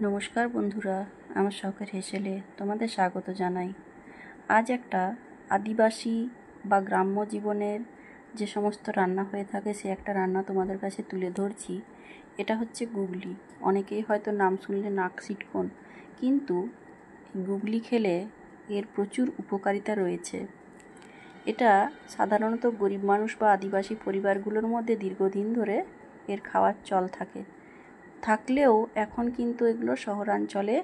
নমস্কার বন্ধুরা, আমার শখের হেসেলে তোমাদের স্বাগত জানাই। আজ একটা আদিবাসী বা গ্রাম্য জীবনের যে সমস্ত রান্না হয়ে থাকে সে একটা রান্না তোমাদের কাছে তুলে ধরছি। এটা হচ্ছে গুগলি। অনেকেই হয়তো নাম শুনলে নাক সিটকোন, কিন্তু গুগলি খেলে এর প্রচুর উপকারিতা রয়েছে। এটা সাধারণত গরিব মানুষ বা আদিবাসী পরিবারগুলোর মধ্যে দীর্ঘদিন ধরে এর খাওয়ার চল থাকলেও এখন কিন্তু এগুলো শহরাঞ্চলে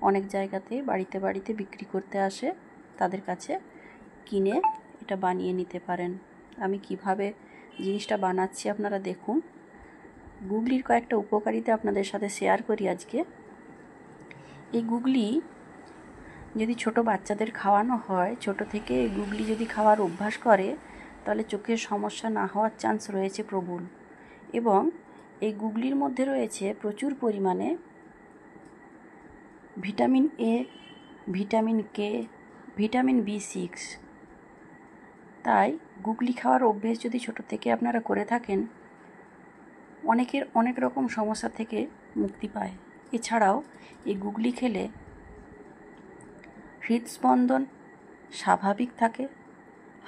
অনেক জায়গাতে বাড়িতে বাড়িতে বিক্রি করতে আসে, তাদের কাছে কিনে এটা বানিয়ে নিতে পারেন। আমি কিভাবে জিনিসটা বানাচ্ছি আপনারা দেখুন। গুগলির কয়েকটা উপকারিতা আপনাদের সাথে শেয়ার করি আজকে। এই গুগলি যদি ছোট বাচ্চাদের খাওয়ানো হয়, ছোট থেকে এই গুগলি যদি খাওয়ার অভ্যাস করে, তাহলে চোখের সমস্যা না হওয়ার চান্স রয়েছে প্রবল। এবং এই গুগলির মধ্যে রয়েছে প্রচুর পরিমাণে vitamin A, vitamin K, vitamin B6। তাই গুগলি খাওয়ার অভ্যেস যদি ছোট থেকে আপনারা করে থাকেন, অনেকের অনেক রকম সমস্যা থেকে মুক্তি পায়। এছাড়াও এই গুগলি খেলে হৃদস্পন্দন স্বাভাবিক থাকে,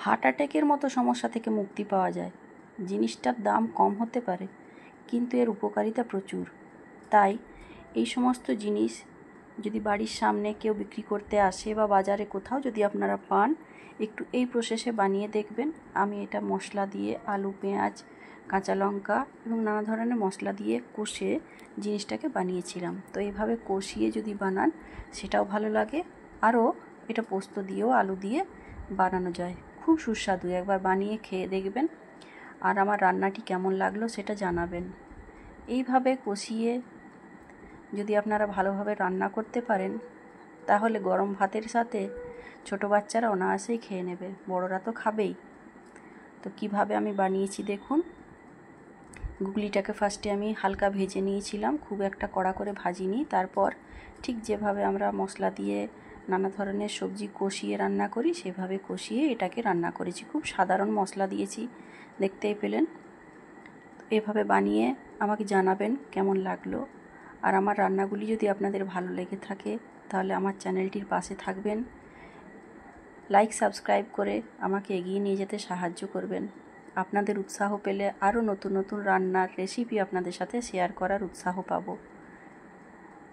হার্ট অ্যাটাকের মতো সমস্যা থেকে মুক্তি পাওয়া যায়। জিনিসটার দাম কম হতে পারে, কিন্তু এর উপকারিতা প্রচুর। তাই এই সমস্ত জিনিস যদি বাড়ির সামনে কেউ বিক্রি করতে আসে বা বাজারে কোথাও যদি আপনারা পান, একটু এই প্রসেসে বানিয়ে দেখবেন। আমি এটা মশলা দিয়ে আলু, পেঁয়াজ, কাঁচা লঙ্কা এবং নানা ধরনের মশলা দিয়ে কষে জিনিসটাকে বানিয়েছিলাম। তো এইভাবে কষিয়ে যদি বানান সেটাও ভালো লাগে। আরও এটা পোস্ত দিয়েও আলু দিয়ে বানানো যায়, খুব সুস্বাদু। একবার বানিয়ে খেয়ে দেখবেন আর আমার রান্নাটি কেমন লাগলো সেটা জানাবেন। এইভাবে কষিয়ে যদি আপনারা ভালোভাবে রান্না করতে পারেন, তাহলে গরম ভাতের সাথে ছোট বাচ্চারা অনায়াসেই খেয়ে নেবে, বড়রা তো খাবেই। তো কিভাবে আমি বানিয়েছি দেখুন। গুগলিটাকে ফার্স্টে আমি হালকা ভেজে নিয়েছিলাম, খুব একটা কড়া করে ভাজিনি। তারপর ঠিক যেভাবে আমরা মশলা দিয়ে নানা ধরনের সবজি কষিয়ে রান্না করি, সেভাবে কষিয়ে এটাকে রান্না করেছি। খুব সাধারণ মশলা দিয়েছি, দেখতেই পেলেন। এভাবে বানিয়ে আমাকে জানাবেন কেমন লাগলো। আর আমার রান্নাগুলি যদি আপনাদের ভালো লেগে থাকে, তাহলে আমার চ্যানেলটির পাশে থাকবেন, লাইক সাবস্ক্রাইব করে আমাকে এগিয়ে নিয়ে যেতে সাহায্য করবেন। আপনাদের উৎসাহ পেলে আরও নতুন নতুন রান্নার রেসিপি আপনাদের সাথে শেয়ার করার উৎসাহ পাব।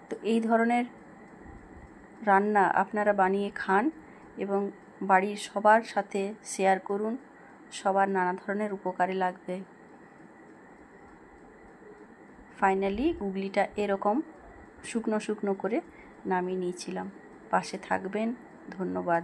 তো এই ধরনের রান্না আপনারা বানিয়ে খান এবং বাড়ির সবার সাথে শেয়ার করুন, সবার নানা ধরনের উপকারে লাগবে। ফাইনালি গুগলিটা এরকম শুকনো শুকনো করে নামিয়ে নিয়েছিলাম। পাশে থাকবেন, ধন্যবাদ।